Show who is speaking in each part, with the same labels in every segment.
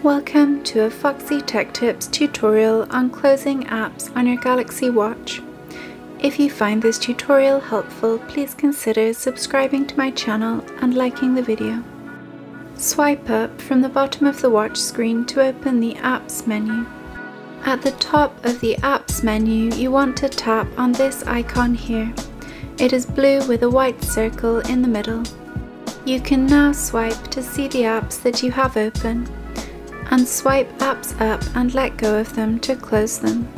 Speaker 1: Welcome to a Foxy Tech Tips tutorial on closing apps on your Galaxy Watch. If you find this tutorial helpful, please consider subscribing to my channel and liking the video. Swipe up from the bottom of the watch screen to open the Apps menu. At the top of the Apps menu, you want to tap on this icon here. It is blue with a white circle in the middle. You can now swipe to see the apps that you have open, and swipe apps up and let go of them to close them.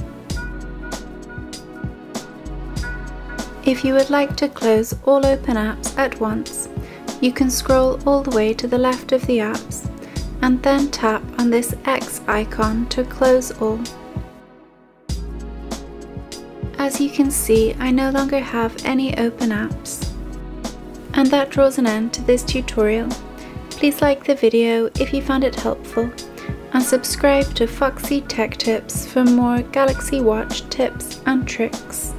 Speaker 1: If you would like to close all open apps at once, you can scroll all the way to the left of the apps and then tap on this X icon to close all. As you can see, I no longer have any open apps. And that draws an end to this tutorial. Please like the video if you found it helpful, and subscribe to Foxy Tech Tips for more Galaxy Watch tips and tricks.